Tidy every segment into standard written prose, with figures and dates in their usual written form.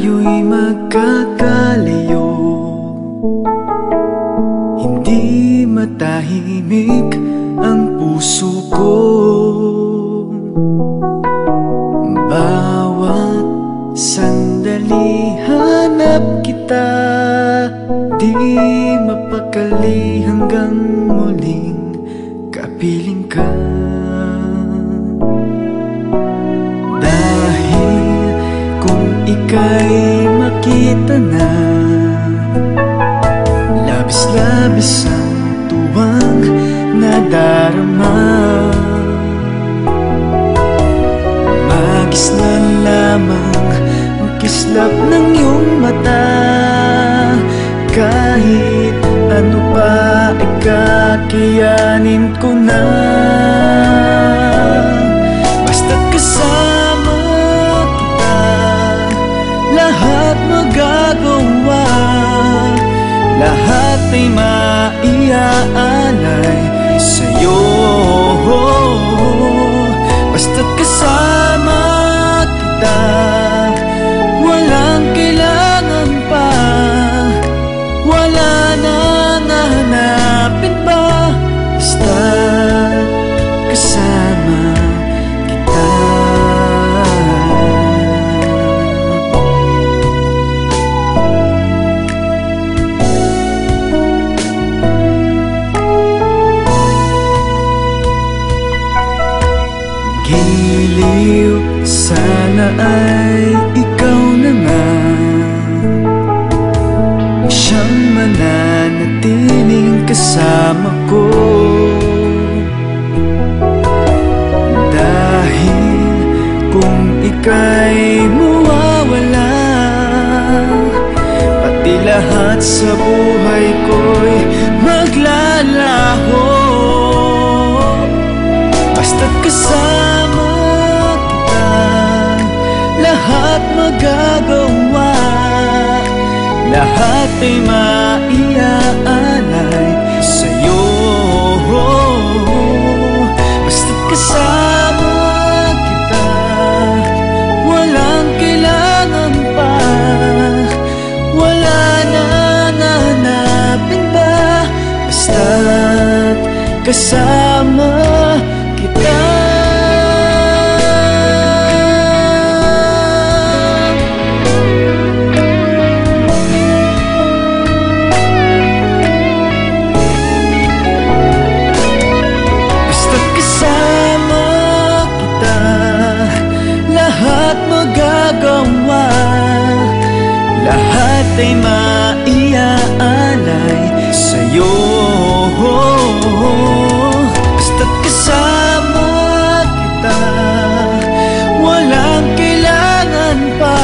tayo'y magkakalayo. Hindi matahimik ang puso ko. Bawat sandali hanap kita, di mapakali hanggang muling kapiling ka. Dahil kung ika'y makita na, labis-labis ang tuwang nadarama. Magis na lamang ang kislap ng iyong mata. Kahit ano pa ay kakayanin ko na. Basta't kasama kita, lahat magagawa. Lahat ay maiaalay sa'yo. Basta't kasama kita, walang kailangan pa. Wala na nahanapin pa. Basta't kasama kita. Giliw, sana ay ikaw na nga siyang mananatiling kasama ko. Dahil kung ika'y mawawala, pati lahat sa buhay ko'y maglalaho. Basta't kasama kita, lahat magagawa. Lahat ay maiaalay sa'yo. Basta't kasama kita, walang kailangan pa. Wala na nahanapin ba. Basta't kasama kita. Basta't kasama kita, lahat magagawa. Lahat ay maiaalay sa'yo. Basta't kasama kita, walang kailangan pa.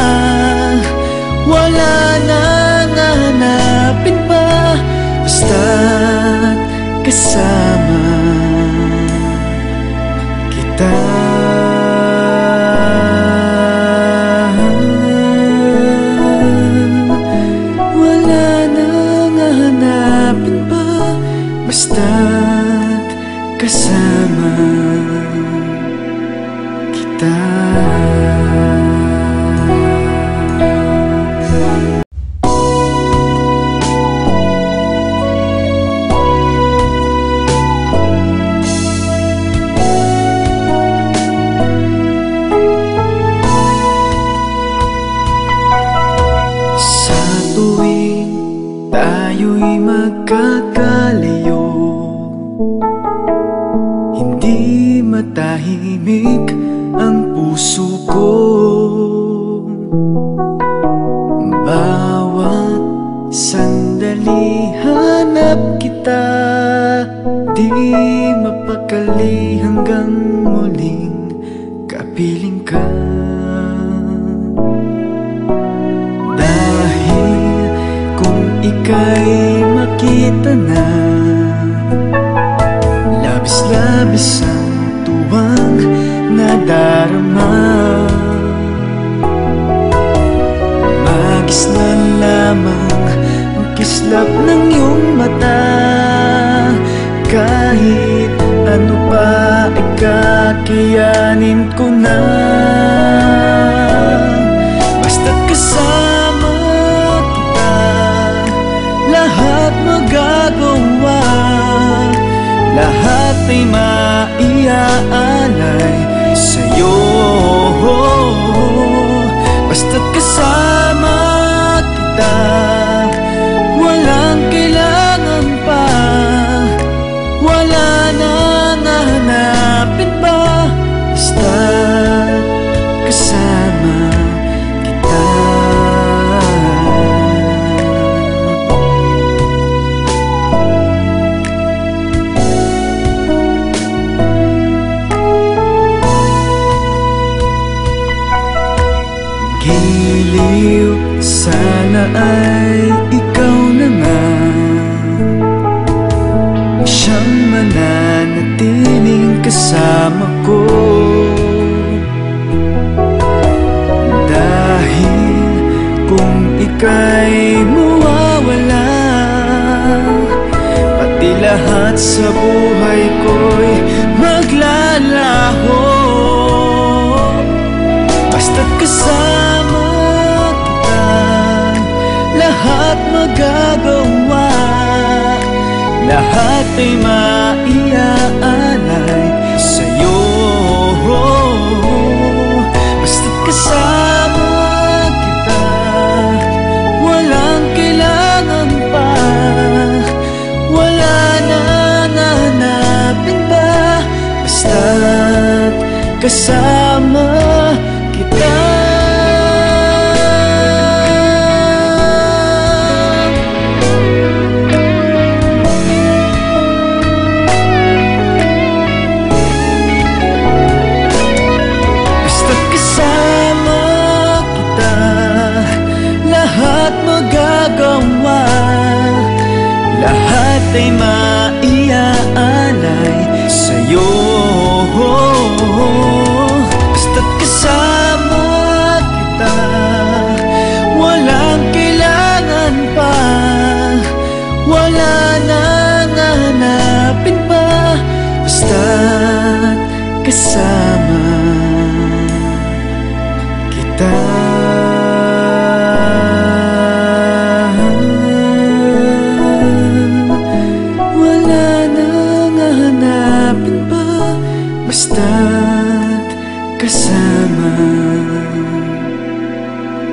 Wala na nahanapin pa. Basta't kasama kita. Wala na nahanapin pa. Basta't kasama kita. Sa tuwing tayo'y magkakalayo, hindi matahimik ang puso ko. Bawat sandali hanap kita, di mapakali hanggang muling kapiling ka. Dahil kung ika'y makita na, labis-labis ang tuwang nadarama. Magis na lamang ang kislap ng iyong mata. Kahit ano pa ay kakayanin ko na. Basta't kasama maiyaalay sa'yo. Basta't kasama kita, walang kailangan pa, wala nang hahanapin pa. Basta't kasama kita. Giliw, sana ay ikaw na nga siyang mananatiling kasama ko. Dahil kung ika'y mawawala, pati lahat sa buhay ko'y maglalaho. Basta't kasama kita, lahat magagawa, lahat ay maiyaalay sa'yo. Basta't kasama kita, walang kailangan pa, wala nang hahanapin pa. Basta't kasama kita. Basta't kasama kita, lahat magagawa, lahat ay maiyaalay sa'yo. Basta't kasama kita, walang kailangan pa, wala nang hahanapin pa. Basta't kasama kita. Wala nang hahanapin pa, basta't kasama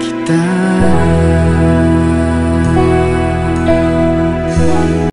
kita.